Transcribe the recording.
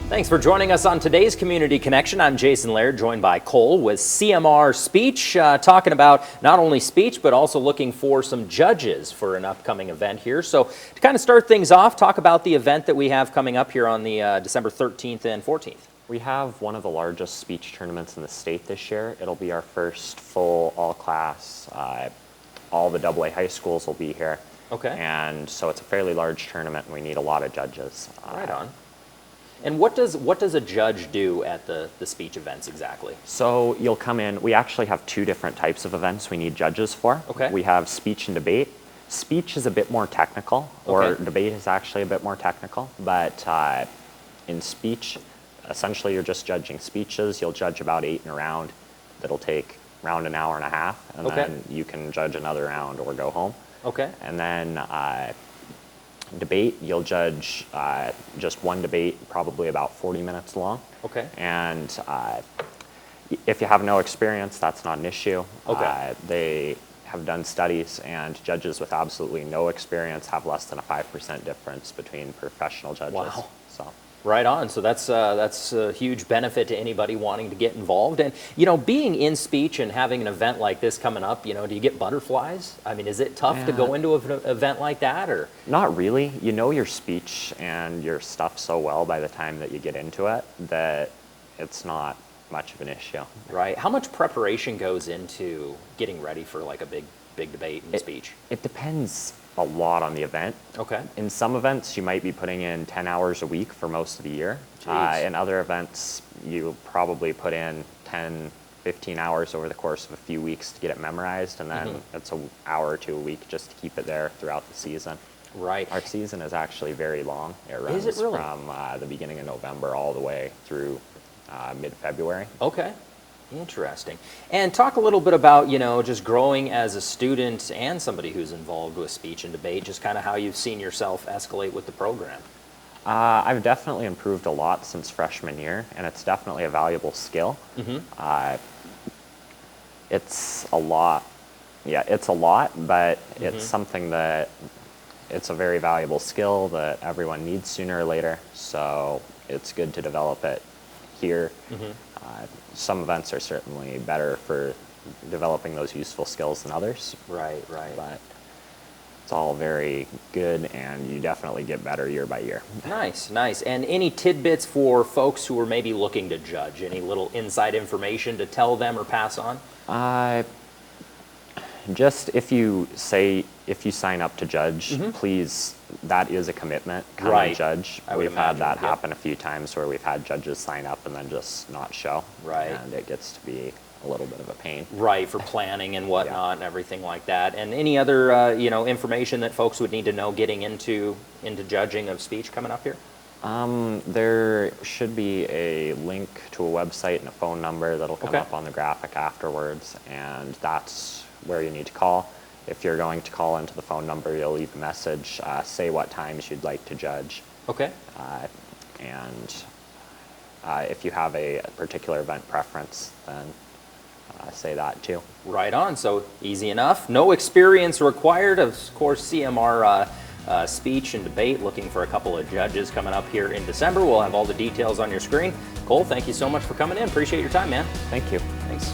Thanks for joining us on today's Community Connection. I'm Jason Laird, joined by Cole with CMR Speech, talking about not only speech, but also looking for some judges for an upcoming event here. So to kind of start things off, talk about the event that we have coming up here on the December 13th and 14th. We have one of the largest speech tournaments in the state this year. It'll be our first full all-class. All the AA high schools will be here. Okay. And so it's a fairly large tournament, and we need a lot of judges. Right on. And what does a judge do at the speech events exactly? So you'll come in. We actually have two different types of events we need judges for. Okay. We have speech and debate. Speech is a bit more technical, or Okay. debate is actually a bit more technical. But in speech, essentially you're just judging speeches. You'll judge about 8 in a round. That'll take around an hour and a half, and Okay. then you can judge another round or go home. Okay. And then debate, you'll judge just one debate, probably about 40 minutes long. Okay. And if you have no experience, that's not an issue. Okay. They have done studies, and judges with absolutely no experience have less than a 5% difference between professional judges. Wow. So. Right on. So that's a huge benefit to anybody wanting to get involved. And, being in speech and having an event like this coming up, do you get butterflies? I mean, is it tough to go into an event like that, or? Not really. You know your speech and your stuff so well by the time that you get into it that it's not much of an issue. Right. How much preparation goes into getting ready for like a big debate and speech? It depends a lot on the event. Okay. In some events, you might be putting in 10 hours a week for most of the year. In other events, you probably put in 10, 15 hours over the course of a few weeks to get it memorized, and then it's an hour or two a week just to keep it there throughout the season. Right. Our season is actually very long. It runs Is it really? from the beginning of November all the way through mid-February. Okay. Interesting. And talk a little bit about, just growing as a student and somebody who's involved with speech and debate, just kind of how you've seen yourself escalate with the program. I've definitely improved a lot since freshman year, and it's definitely a valuable skill. It's a lot. Yeah, it's a lot, but it's something that it's a very valuable skill that everyone needs sooner or later, so it's good to develop it here. Some events are certainly better for developing those useful skills than others. Right. But it's all very good, and you definitely get better year by year. Nice. And any tidbits for folks who are maybe looking to judge? Any little inside information to tell them or pass on? Just if you sign up to judge, please, that is a commitment. Come and judge. We've had that happen a few times where we've had judges sign up and then just not show. Right. And it gets to be a little bit of a pain. Right, for planning and whatnot and everything like that. And any other, information that folks would need to know getting into judging of speech coming up here? There should be a link to a website and a phone number that'll come up on the graphic afterwards, and that's where you need to call. If you're going to call into the phone number, you'll leave a message, say what times you'd like to judge. Okay. And if you have a particular event preference, then say that too. Right on. So easy enough. No experience required. Of course, CMR speech and debate, looking for a couple of judges coming up here in December. We'll have all the details on your screen. Cole, thank you so much for coming in. Appreciate your time, man. Thank you. Thanks.